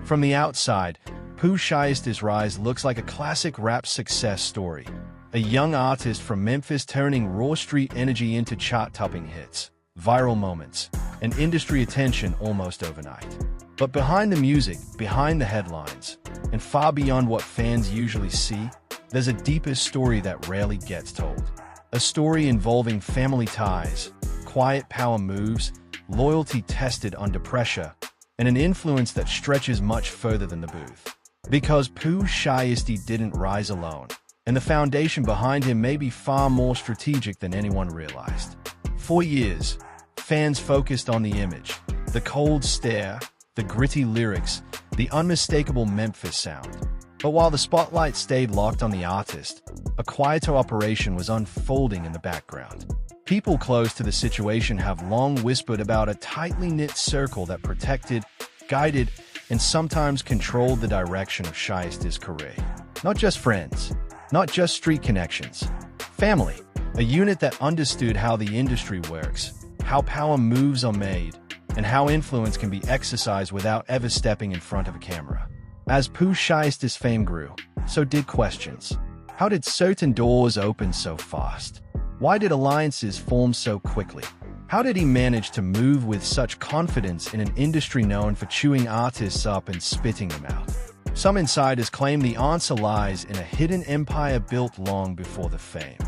From the outside, Pooh Shiesty's rise looks like a classic rap success story. A young artist from Memphis turning raw street energy into chart-topping hits, viral moments, and industry attention almost overnight. But behind the music, behind the headlines, and far beyond what fans usually see, there's a deeper story that rarely gets told. A story involving family ties, quiet power moves, loyalty tested under pressure, and an influence that stretches much further than the booth. Because Pooh Shiesty didn't rise alone, and the foundation behind him may be far more strategic than anyone realized. For years, fans focused on the image, the cold stare, the gritty lyrics, the unmistakable Memphis sound. But while the spotlight stayed locked on the artist, a quieter operation was unfolding in the background. People close to the situation have long whispered about a tightly knit circle that protected, guided, and sometimes controlled the direction of Shiesty's career. Not just friends, not just street connections. Family, a unit that understood how the industry works, how power moves are made, and how influence can be exercised without ever stepping in front of a camera. As Pooh Shiesty's fame grew, so did questions. How did certain doors open so fast? Why did alliances form so quickly? How did he manage to move with such confidence in an industry known for chewing artists up and spitting them out? Some insiders claim the answer lies in a hidden empire built long before the fame.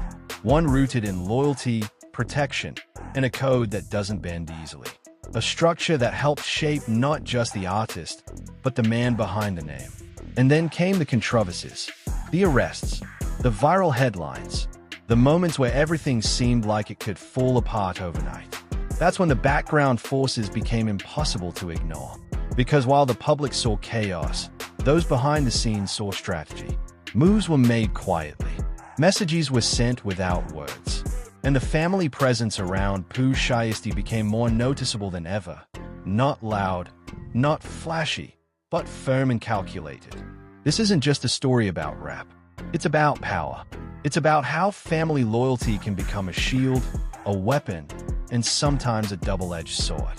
One rooted in loyalty, protection, and a code that doesn't bend easily. A structure that helped shape not just the artist, but the man behind the name. And then came the controversies, the arrests, the viral headlines, the moments where everything seemed like it could fall apart overnight. That's when the background forces became impossible to ignore. Because while the public saw chaos, those behind the scenes saw strategy. Moves were made quietly. Messages were sent without words. And the family presence around Pooh Shiesty became more noticeable than ever. Not loud, not flashy, but firm and calculated. This isn't just a story about rap. It's about power. It's about how family loyalty can become a shield, a weapon, and sometimes a double-edged sword.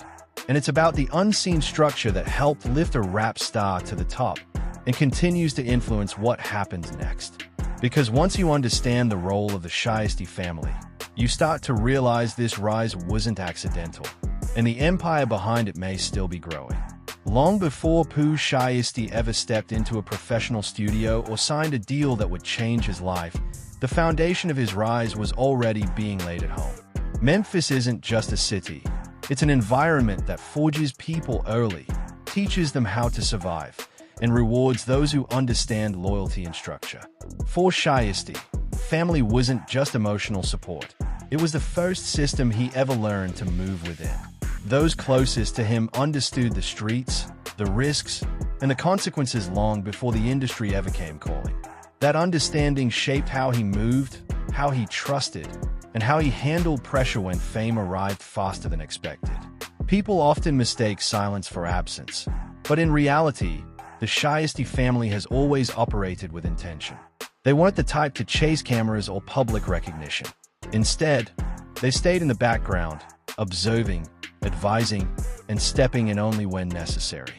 And it's about the unseen structure that helped lift a rap star to the top and continues to influence what happens next. Because once you understand the role of the Shiesty family, you start to realize this rise wasn't accidental, and the empire behind it may still be growing. Long before Pooh Shiesty ever stepped into a professional studio or signed a deal that would change his life, the foundation of his rise was already being laid at home. Memphis isn't just a city. It's an environment that forges people early, teaches them how to survive, and rewards those who understand loyalty and structure. For Shiesty, family wasn't just emotional support. It was the first system he ever learned to move within. Those closest to him understood the streets, the risks, and the consequences long before the industry ever came calling. That understanding shaped how he moved, how he trusted, and how he handled pressure when fame arrived faster than expected. People often mistake silence for absence, but in reality, the Shiesty family has always operated with intention. They weren't the type to chase cameras or public recognition. Instead, they stayed in the background, observing, advising, and stepping in only when necessary.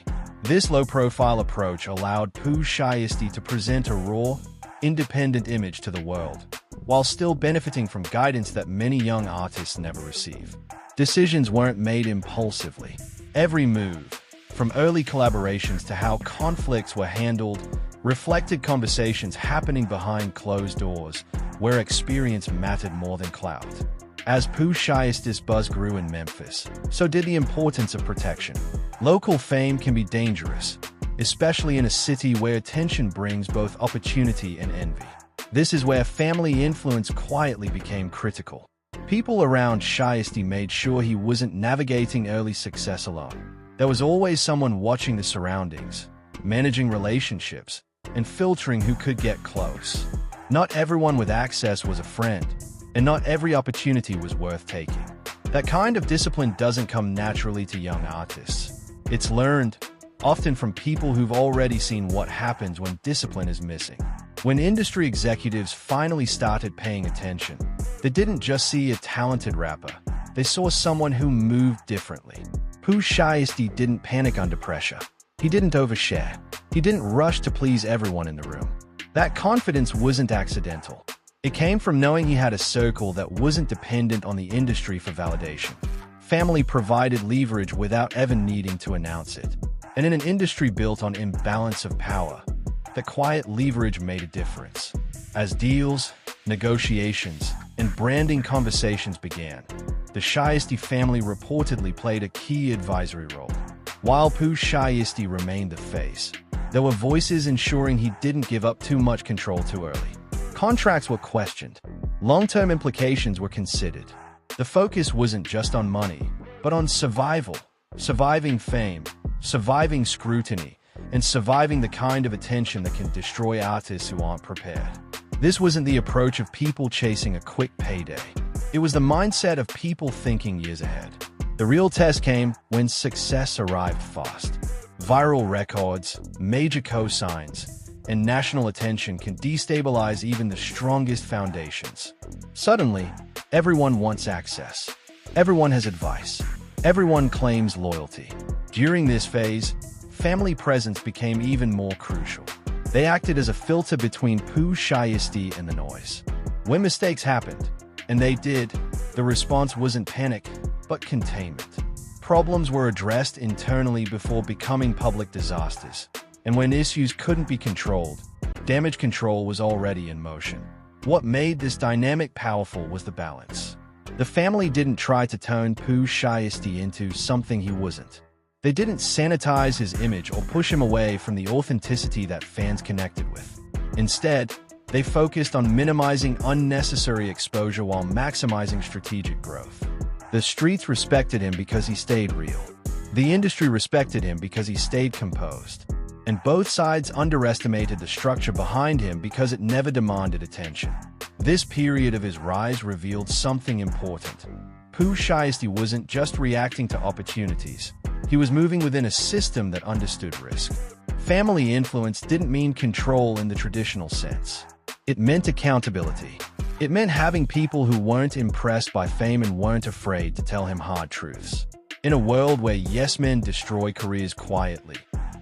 This low-profile approach allowed Pooh Shiesty to present a raw, independent image to the world, while still benefiting from guidance that many young artists never receive. Decisions weren't made impulsively. Every move, from early collaborations to how conflicts were handled, reflected conversations happening behind closed doors, where experience mattered more than clout. As Pooh Shiesty's buzz grew in Memphis, so did the importance of protection. Local fame can be dangerous, especially in a city where attention brings both opportunity and envy. This is where family influence quietly became critical. People around Shiesty made sure he wasn't navigating early success alone. There was always someone watching the surroundings, managing relationships, and filtering who could get close. Not everyone with access was a friend, and not every opportunity was worth taking. That kind of discipline doesn't come naturally to young artists. It's learned, often from people who've already seen what happens when discipline is missing. When industry executives finally started paying attention, they didn't just see a talented rapper, they saw someone who moved differently. Pooh Shiesty didn't panic under pressure. He didn't overshare. He didn't rush to please everyone in the room. That confidence wasn't accidental. It came from knowing he had a circle that wasn't dependent on the industry for validation. Family provided leverage without ever needing to announce it. And in an industry built on imbalance of power, the quiet leverage made a difference. As deals, negotiations, and branding conversations began, the Shiesty family reportedly played a key advisory role. While Pooh Shiesty remained the face, there were voices ensuring he didn't give up too much control too early. Contracts were questioned. Long-term implications were considered. The focus wasn't just on money, but on survival, surviving fame, surviving scrutiny, and surviving the kind of attention that can destroy artists who aren't prepared. This wasn't the approach of people chasing a quick payday. It was the mindset of people thinking years ahead. The real test came when success arrived fast. Viral records, major cosigns, and national attention can destabilize even the strongest foundations. Suddenly, everyone wants access. Everyone has advice. Everyone claims loyalty. During this phase, family presence became even more crucial. They acted as a filter between Pooh Shiesty and the noise. When mistakes happened, and they did, the response wasn't panic, but containment. Problems were addressed internally before becoming public disasters. And when issues couldn't be controlled, damage control was already in motion. What made this dynamic powerful was the balance. The family didn't try to turn Pooh Shiesty into something he wasn't. They didn't sanitize his image or push him away from the authenticity that fans connected with. Instead, they focused on minimizing unnecessary exposure while maximizing strategic growth. The streets respected him because he stayed real. The industry respected him because he stayed composed. And both sides underestimated the structure behind him because it never demanded attention. This period of his rise revealed something important. Pooh Shiesty wasn't just reacting to opportunities. He was moving within a system that understood risk. Family influence didn't mean control in the traditional sense. It meant accountability. It meant having people who weren't impressed by fame and weren't afraid to tell him hard truths. In a world where yes men destroy careers quietly,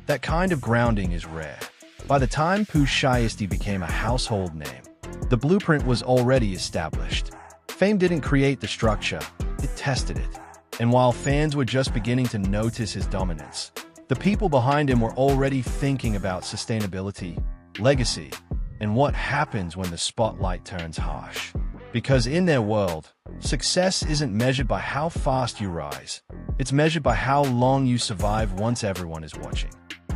that kind of grounding is rare. By the time Pooh Shiesty became a household name, the blueprint was already established. Fame didn't create the structure, it tested it. And while fans were just beginning to notice his dominance, the people behind him were already thinking about sustainability, legacy, and what happens when the spotlight turns harsh. Because in their world, success isn't measured by how fast you rise. It's measured by how long you survive once everyone is watching.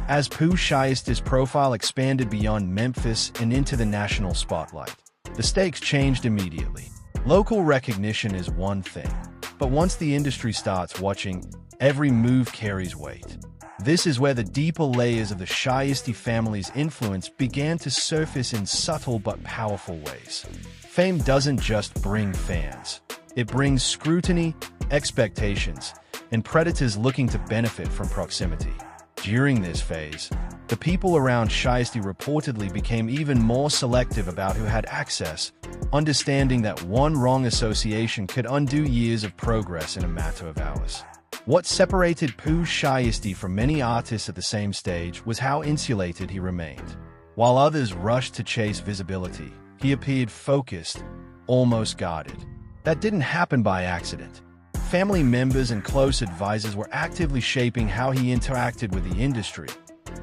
As Pooh Shiesty's profile expanded beyond Memphis and into the national spotlight, the stakes changed immediately. Local recognition is one thing, but once the industry starts watching, every move carries weight. This is where the deeper layers of the Shiesty family's influence began to surface in subtle but powerful ways. Fame doesn't just bring fans. It brings scrutiny, expectations, and predators looking to benefit from proximity. During this phase, the people around Shiesty reportedly became even more selective about who had access, understanding that one wrong association could undo years of progress in a matter of hours. What separated Pooh Shiesty from many artists at the same stage was how insulated he remained. While others rushed to chase visibility, he appeared focused, almost guarded. That didn't happen by accident. Family members and close advisors were actively shaping how he interacted with the industry,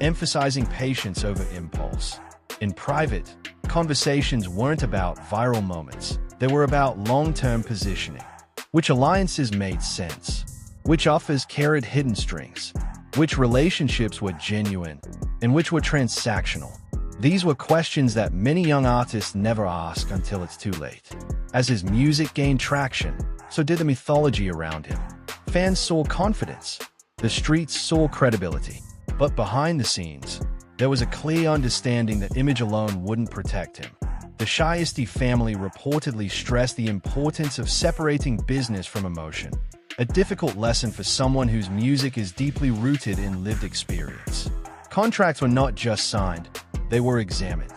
emphasizing patience over impulse. In private, conversations weren't about viral moments. They were about long-term positioning. Which alliances made sense? Which offers carried hidden strings? Which relationships were genuine? And which were transactional? These were questions that many young artists never ask until it's too late. As his music gained traction, so did the mythology around him. Fans saw confidence. The streets saw credibility. But behind the scenes, there was a clear understanding that image alone wouldn't protect him. The Shiesty family reportedly stressed the importance of separating business from emotion, a difficult lesson for someone whose music is deeply rooted in lived experience. Contracts were not just signed, they were examined.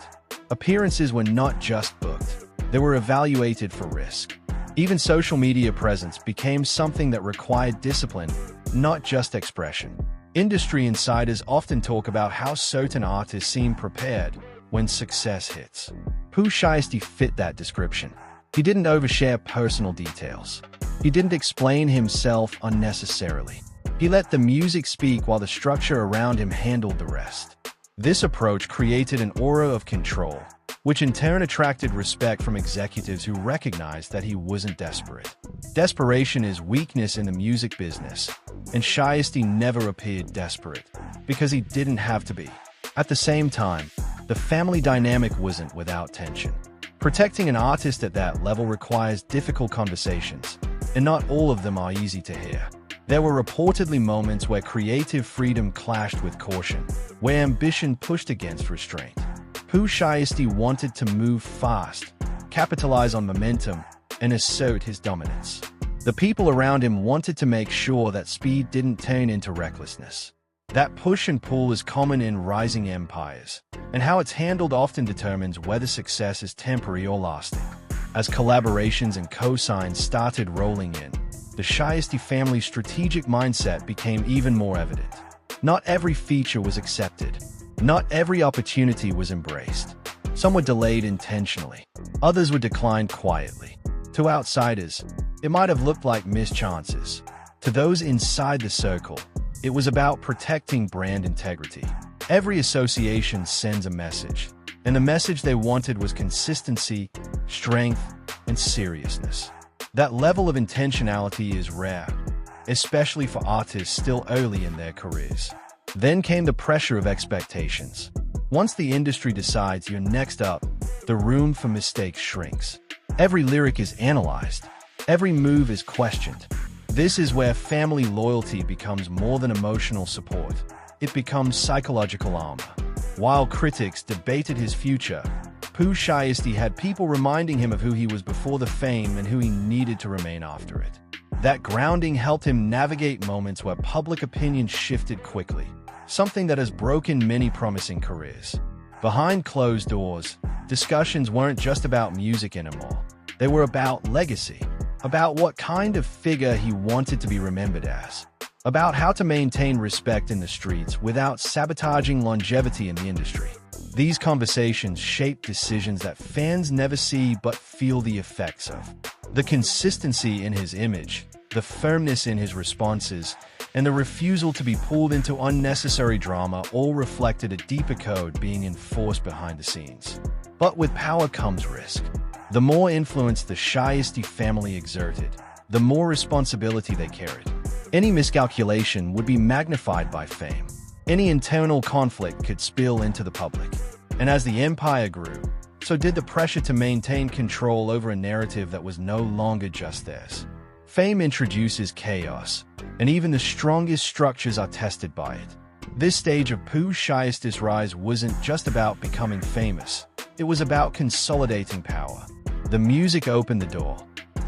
Appearances were not just booked, they were evaluated for risk. Even social media presence became something that required discipline, not just expression. Industry insiders often talk about how certain artists seem prepared when success hits. Pooh Shiesty fit that description. He didn't overshare personal details. He didn't explain himself unnecessarily. He let the music speak while the structure around him handled the rest. This approach created an aura of control, which in turn attracted respect from executives who recognized that he wasn't desperate. Desperation is weakness in the music business, and Shiesty never appeared desperate, because he didn't have to be. At the same time, the family dynamic wasn't without tension. Protecting an artist at that level requires difficult conversations, and not all of them are easy to hear. There were reportedly moments where creative freedom clashed with caution, where ambition pushed against restraint. Pooh Shiesty wanted to move fast, capitalize on momentum, and assert his dominance. The people around him wanted to make sure that speed didn't turn into recklessness. That push and pull is common in rising empires, and how it's handled often determines whether success is temporary or lasting. As collaborations and cosigns started rolling in, the Shiesty family's strategic mindset became even more evident. Not every feature was accepted. Not every opportunity was embraced. Some were delayed intentionally. Others were declined quietly. To outsiders, it might have looked like missed chances. To those inside the circle, it was about protecting brand integrity. Every association sends a message, and the message they wanted was consistency, strength, and seriousness. That level of intentionality is rare, especially for artists still early in their careers. Then came the pressure of expectations. Once the industry decides you're next up, the room for mistakes shrinks. Every lyric is analyzed. Every move is questioned. This is where family loyalty becomes more than emotional support. It becomes psychological armor. While critics debated his future, Pooh Shiesty had people reminding him of who he was before the fame and who he needed to remain after it. That grounding helped him navigate moments where public opinion shifted quickly, something that has broken many promising careers. Behind closed doors, discussions weren't just about music anymore. They were about legacy, about what kind of figure he wanted to be remembered as, about how to maintain respect in the streets without sabotaging longevity in the industry. These conversations shape decisions that fans never see but feel the effects of. The consistency in his image, the firmness in his responses, and the refusal to be pulled into unnecessary drama all reflected a deeper code being enforced behind the scenes. But with power comes risk. The more influence the Shiesty family exerted, the more responsibility they carried. Any miscalculation would be magnified by fame. Any internal conflict could spill into the public. And as the empire grew, so did the pressure to maintain control over a narrative that was no longer just theirs. Fame introduces chaos, and even the strongest structures are tested by it. This stage of Pooh Shiesty's rise wasn't just about becoming famous. It was about consolidating power. The music opened the door,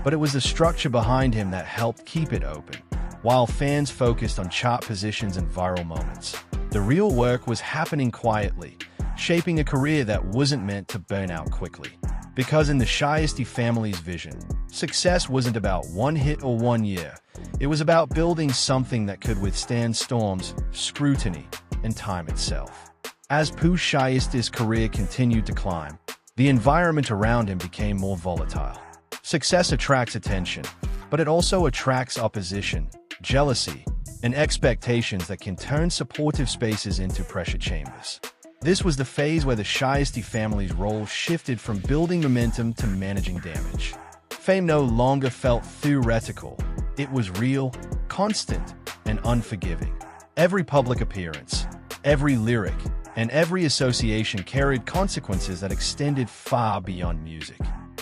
but it was the structure behind him that helped keep it open. While fans focused on chart positions and viral moments, the real work was happening quietly, shaping a career that wasn't meant to burn out quickly. Because in the Shiesty family's vision, success wasn't about one hit or 1 year. It was about building something that could withstand storms, scrutiny, and time itself. As Pooh Shiesty's career continued to climb, the environment around him became more volatile. Success attracts attention, but it also attracts opposition, jealousy, and expectations that can turn supportive spaces into pressure chambers. This was the phase where the Shiesty family's role shifted from building momentum to managing damage. Fame no longer felt theoretical. It was real, constant, and unforgiving. Every public appearance, every lyric, and every association carried consequences that extended far beyond music.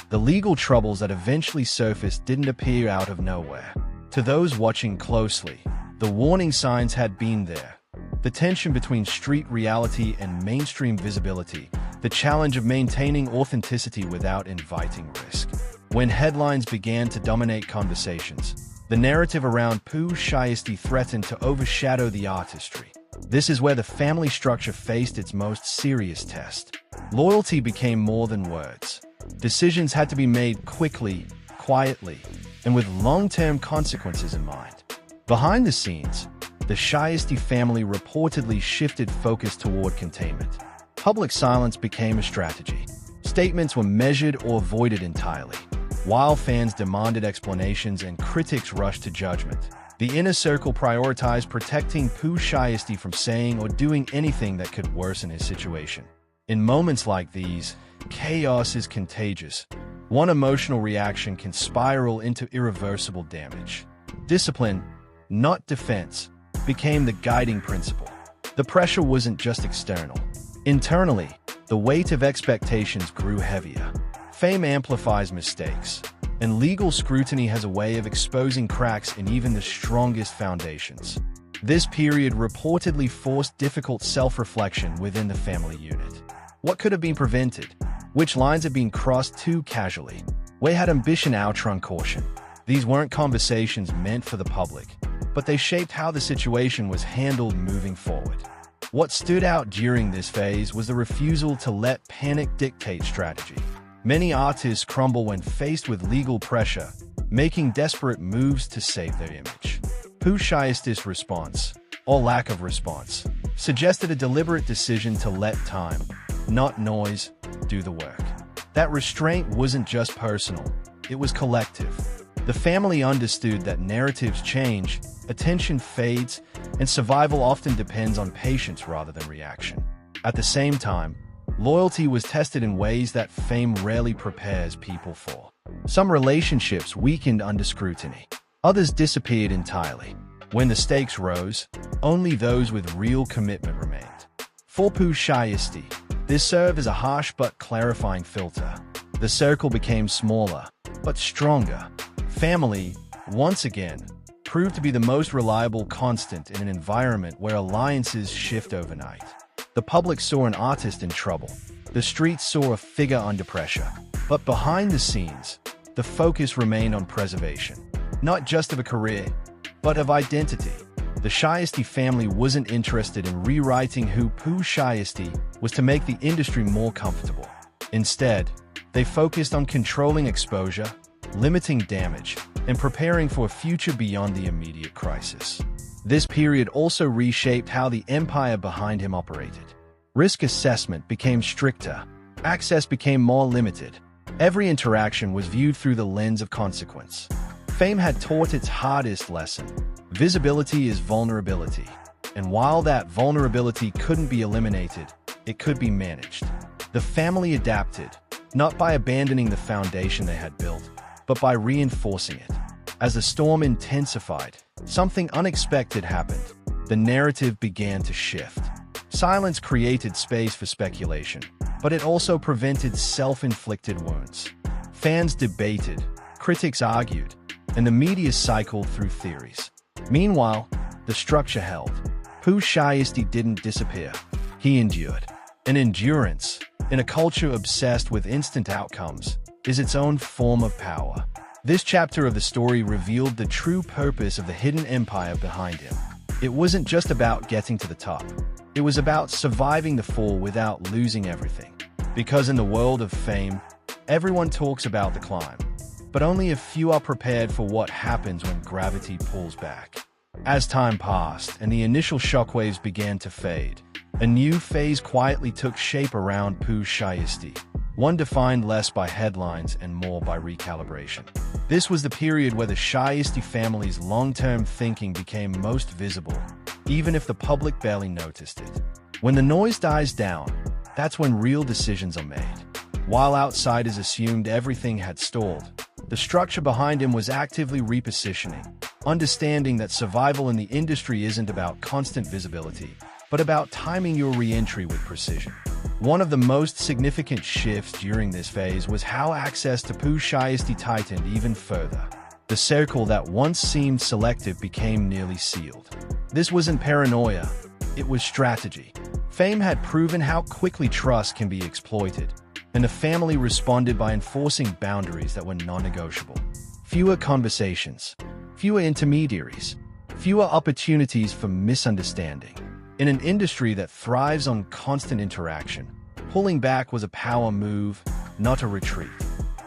The legal troubles that eventually surfaced didn't appear out of nowhere. To those watching closely, the warning signs had been there. The tension between street reality and mainstream visibility, the challenge of maintaining authenticity without inviting risk. When headlines began to dominate conversations, the narrative around Pooh Shiesty threatened to overshadow the artistry. This is where the family structure faced its most serious test. Loyalty became more than words. Decisions had to be made quickly, quietly, and with long-term consequences in mind. Behind the scenes, the Shiesty family reportedly shifted focus toward containment. Public silence became a strategy. Statements were measured or avoided entirely. While fans demanded explanations and critics rushed to judgment, the inner circle prioritized protecting Pooh Shiesty from saying or doing anything that could worsen his situation. In moments like these, chaos is contagious. One emotional reaction can spiral into irreversible damage. Discipline, not defense, became the guiding principle. The pressure wasn't just external. Internally, the weight of expectations grew heavier. Fame amplifies mistakes, and legal scrutiny has a way of exposing cracks in even the strongest foundations. This period reportedly forced difficult self-reflection within the family unit. What could have been prevented? Which lines had been crossed too casually? Where had ambition outrun caution? These weren't conversations meant for the public, but they shaped how the situation was handled moving forward. What stood out during this phase was the refusal to let panic dictate strategy. Many artists crumble when faced with legal pressure, making desperate moves to save their image. Pooh Shiesty's response, or lack of response, suggested a deliberate decision to let time, not noise, do the work. That restraint wasn't just personal, it was collective. The family understood that narratives change, attention fades, and survival often depends on patience rather than reaction. At the same time, loyalty was tested in ways that fame rarely prepares people for. Some relationships weakened under scrutiny. Others disappeared entirely. When the stakes rose, only those with real commitment remained. For Pooh Shiesty, this served as a harsh but clarifying filter. The circle became smaller, but stronger. Family, once again, proved to be the most reliable constant in an environment where alliances shift overnight. The public saw an artist in trouble. The streets saw a figure under pressure. But behind the scenes, the focus remained on preservation, not just of a career, but of identity. The Shiesty family wasn't interested in rewriting who Pooh Shiesty was to make the industry more comfortable. Instead, they focused on controlling exposure, limiting damage, and preparing for a future beyond the immediate crisis. This period also reshaped how the empire behind him operated. Risk assessment became stricter, access became more limited. Every interaction was viewed through the lens of consequence. Fame had taught its hardest lesson. Visibility is vulnerability. And while that vulnerability couldn't be eliminated, it could be managed. The family adapted, not by abandoning the foundation they had built, but by reinforcing it. As the storm intensified, something unexpected happened. The narrative began to shift. Silence created space for speculation, but it also prevented self-inflicted wounds. Fans debated, critics argued, and the media cycled through theories. Meanwhile, the structure held. Pooh Shiesty didn't disappear. He endured. And endurance, in a culture obsessed with instant outcomes, is its own form of power. This chapter of the story revealed the true purpose of the hidden empire behind him. It wasn't just about getting to the top. It was about surviving the fall without losing everything. Because in the world of fame, everyone talks about the climb, but only a few are prepared for what happens when gravity pulls back. As time passed and the initial shockwaves began to fade, a new phase quietly took shape around Pooh Shiesty. One defined less by headlines and more by recalibration. This was the period where the Shiesty family's long-term thinking became most visible, even if the public barely noticed it. When the noise dies down, that's when real decisions are made. While outsiders assumed everything had stalled, the structure behind him was actively repositioning, understanding that survival in the industry isn't about constant visibility, but about timing your re-entry with precision. One of the most significant shifts during this phase was how access to Pooh Shiesty tightened even further. The circle that once seemed selective became nearly sealed. This wasn't paranoia, it was strategy. Fame had proven how quickly trust can be exploited, and the family responded by enforcing boundaries that were non-negotiable. Fewer conversations, fewer intermediaries, fewer opportunities for misunderstanding. In an industry that thrives on constant interaction, pulling back was a power move, not a retreat.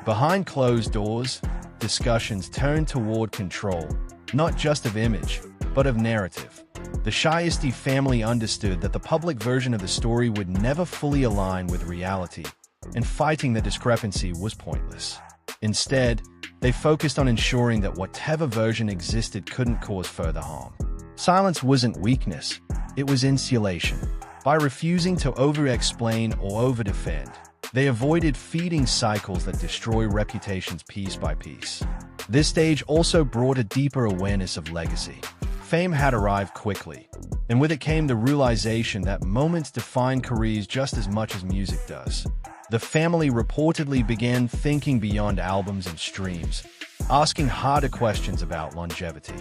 Behind closed doors, discussions turned toward control, not just of image, but of narrative. The Shiesty family understood that the public version of the story would never fully align with reality, and fighting the discrepancy was pointless. Instead, they focused on ensuring that whatever version existed couldn't cause further harm. Silence wasn't weakness, it was insulation. By refusing to over-explain or over-defend, they avoided feeding cycles that destroy reputations piece by piece. This stage also brought a deeper awareness of legacy. Fame had arrived quickly, and with it came the realization that moments define careers just as much as music does. The family reportedly began thinking beyond albums and streams, asking harder questions about longevity.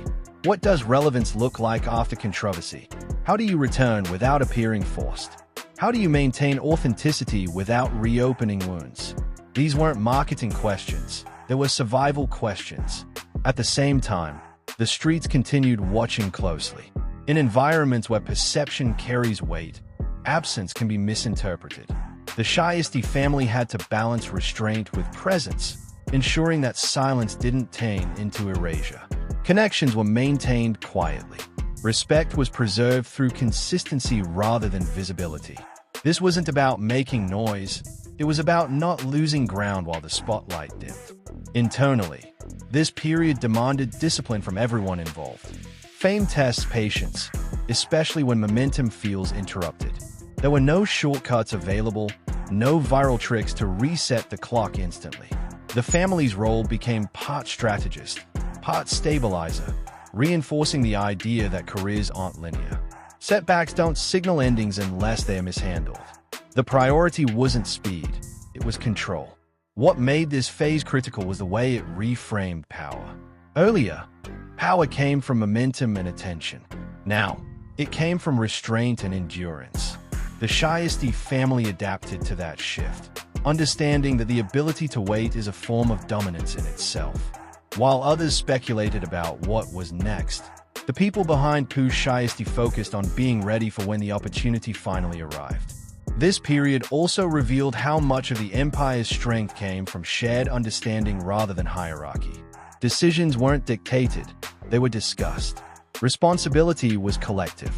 What does relevance look like after controversy? How do you return without appearing forced? How do you maintain authenticity without reopening wounds? These weren't marketing questions, they were survival questions. At the same time, the streets continued watching closely. In environments where perception carries weight, absence can be misinterpreted. The Shiesty family had to balance restraint with presence, ensuring that silence didn't turn into erasure. Connections were maintained quietly. Respect was preserved through consistency rather than visibility. This wasn't about making noise, it was about not losing ground while the spotlight dimmed. Internally, this period demanded discipline from everyone involved. Fame tests patience, especially when momentum feels interrupted. There were no shortcuts available, no viral tricks to reset the clock instantly. The family's role became part strategist, part stabilizer, reinforcing the idea that careers aren't linear. Setbacks don't signal endings unless they are mishandled. The priority wasn't speed, it was control. What made this phase critical was the way it reframed power. Earlier, power came from momentum and attention. Now, it came from restraint and endurance. The Shiesty family adapted to that shift, understanding that the ability to wait is a form of dominance in itself. While others speculated about what was next, the people behind Pooh Shiesty focused on being ready for when the opportunity finally arrived. This period also revealed how much of the empire's strength came from shared understanding rather than hierarchy. Decisions weren't dictated, they were discussed. Responsibility was collective.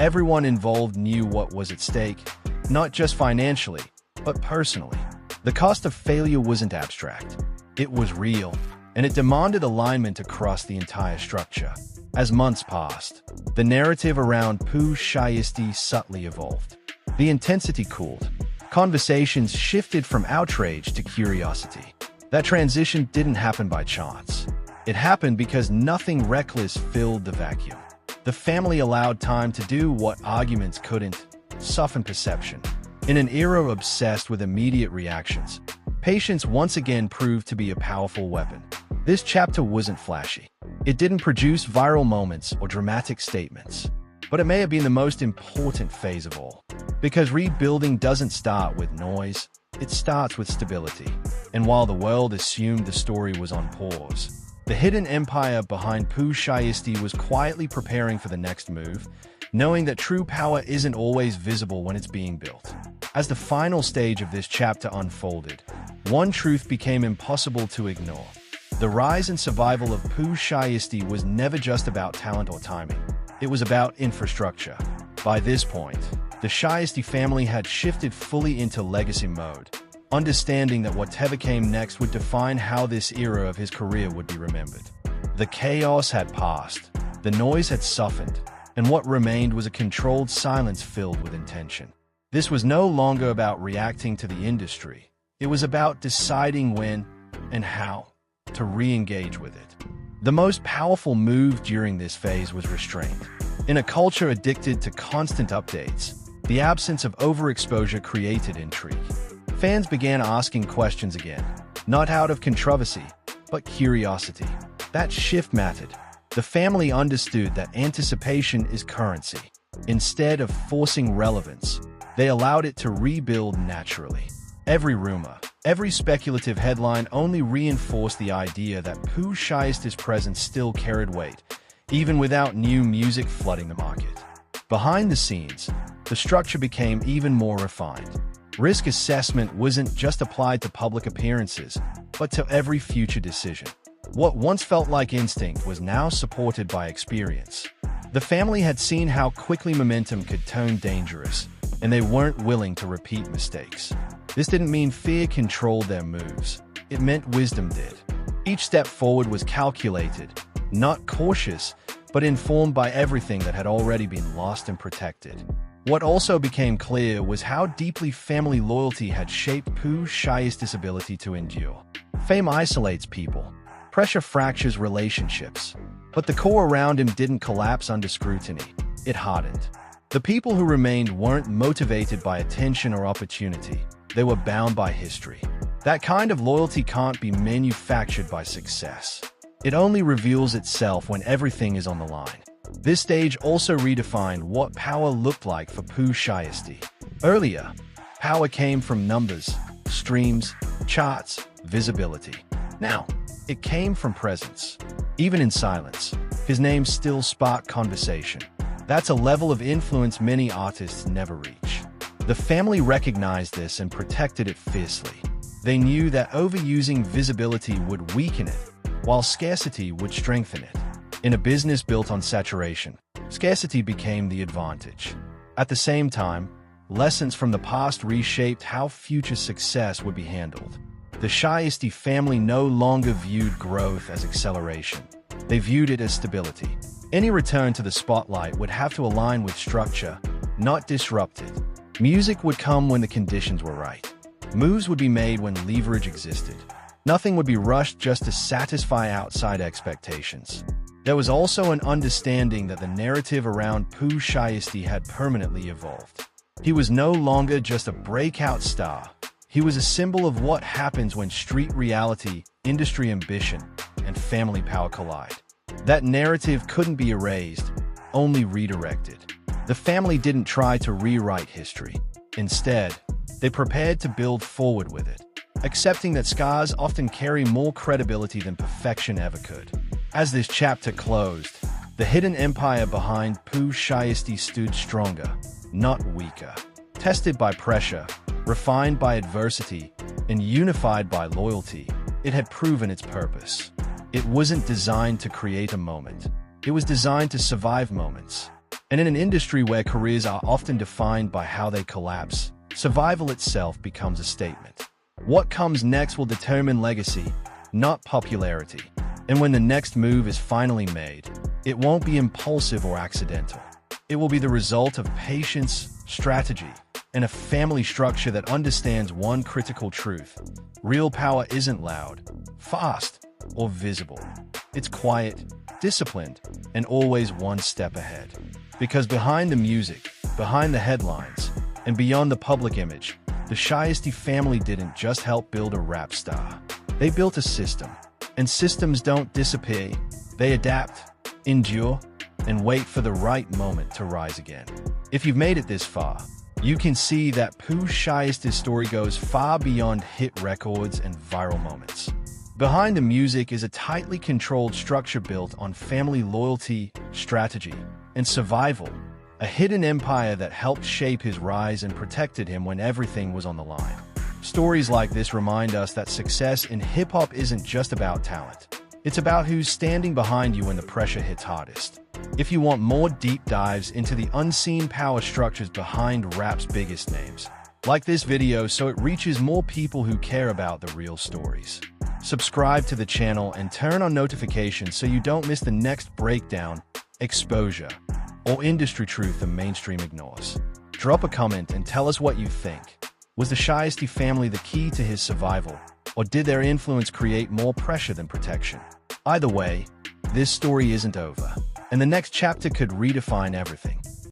Everyone involved knew what was at stake, not just financially, but personally. The cost of failure wasn't abstract. It was real, and it demanded alignment across the entire structure. As months passed, the narrative around Pooh Shiesty subtly evolved. The intensity cooled. Conversations shifted from outrage to curiosity. That transition didn't happen by chance. It happened because nothing reckless filled the vacuum. The family allowed time to do what arguments couldn't: soften perception. In an era obsessed with immediate reactions, patience once again proved to be a powerful weapon. This chapter wasn't flashy. It didn't produce viral moments or dramatic statements. But it may have been the most important phase of all. Because rebuilding doesn't start with noise, it starts with stability. And while the world assumed the story was on pause, the hidden empire behind Pooh Shiesty was quietly preparing for the next move, knowing that true power isn't always visible when it's being built. As the final stage of this chapter unfolded, one truth became impossible to ignore. The rise and survival of Pooh Shiesty was never just about talent or timing. It was about infrastructure. By this point, the Shiesty family had shifted fully into legacy mode, understanding that whatever came next would define how this era of his career would be remembered. The chaos had passed, the noise had softened, and what remained was a controlled silence filled with intention. This was no longer about reacting to the industry. It was about deciding when and how to re-engage with it. The most powerful move during this phase was restraint. In a culture addicted to constant updates, the absence of overexposure created intrigue. Fans began asking questions again, not out of controversy, but curiosity. That shift mattered. The family understood that anticipation is currency. Instead of forcing relevance, they allowed it to rebuild naturally. Every rumor, every speculative headline only reinforced the idea that Pooh Shiesty's presence still carried weight, even without new music flooding the market. Behind the scenes, the structure became even more refined. Risk assessment wasn't just applied to public appearances, but to every future decision. What once felt like instinct was now supported by experience. The family had seen how quickly momentum could turn dangerous, and they weren't willing to repeat mistakes. This didn't mean fear controlled their moves. It meant wisdom did. Each step forward was calculated, not cautious, but informed by everything that had already been lost and protected. What also became clear was how deeply family loyalty had shaped Pooh Shiesty's ability to endure. Fame isolates people. Pressure fractures relationships. But the core around him didn't collapse under scrutiny. It hardened. The people who remained weren't motivated by attention or opportunity. They were bound by history. That kind of loyalty can't be manufactured by success. It only reveals itself when everything is on the line. This stage also redefined what power looked like for Pooh Shiesty. Earlier, power came from numbers, streams, charts, visibility. Now, it came from presence. Even in silence, his name still sparked conversation. That's a level of influence many artists never reach. The family recognized this and protected it fiercely. They knew that overusing visibility would weaken it, while scarcity would strengthen it. In a business built on saturation, scarcity became the advantage. At the same time, lessons from the past reshaped how future success would be handled. The Shiesty family no longer viewed growth as acceleration. They viewed it as stability. Any return to the spotlight would have to align with structure, not disrupt it. Music would come when the conditions were right. Moves would be made when leverage existed. Nothing would be rushed just to satisfy outside expectations. There was also an understanding that the narrative around Pooh Shiesty had permanently evolved. He was no longer just a breakout star. He was a symbol of what happens when street reality, industry ambition, and family power collide. That narrative couldn't be erased, only redirected. The family didn't try to rewrite history. Instead, they prepared to build forward with it, accepting that scars often carry more credibility than perfection ever could. As this chapter closed, the hidden empire behind Pooh Shiesty stood stronger, not weaker. Tested by pressure, refined by adversity, and unified by loyalty, it had proven its purpose. It wasn't designed to create a moment. It was designed to survive moments. And in an industry where careers are often defined by how they collapse, survival itself becomes a statement. What comes next will determine legacy, not popularity. And when the next move is finally made, it won't be impulsive or accidental. It will be the result of patience, strategy, and a family structure that understands one critical truth. Real power isn't loud, fast, or visible. It's quiet, disciplined, and always one step ahead. Because behind the music, behind the headlines, and beyond the public image, the Shiesty family didn't just help build a rap star. They built a system. And systems don't disappear. They adapt, endure, and wait for the right moment to rise again. If you've made it this far, you can see that Pooh Shiesty's story goes far beyond hit records and viral moments. Behind the music is a tightly controlled structure built on family loyalty, strategy, and survival, a hidden empire that helped shape his rise and protected him when everything was on the line. Stories like this remind us that success in hip-hop isn't just about talent. It's about who's standing behind you when the pressure hits hardest. If you want more deep dives into the unseen power structures behind rap's biggest names, like this video so it reaches more people who care about the real stories. Subscribe to the channel and turn on notifications so you don't miss the next breakdown, exposure, or industry truth the mainstream ignores. Drop a comment and tell us what you think. Was the Shiesty family the key to his survival, or did their influence create more pressure than protection? Either way, this story isn't over, and the next chapter could redefine everything.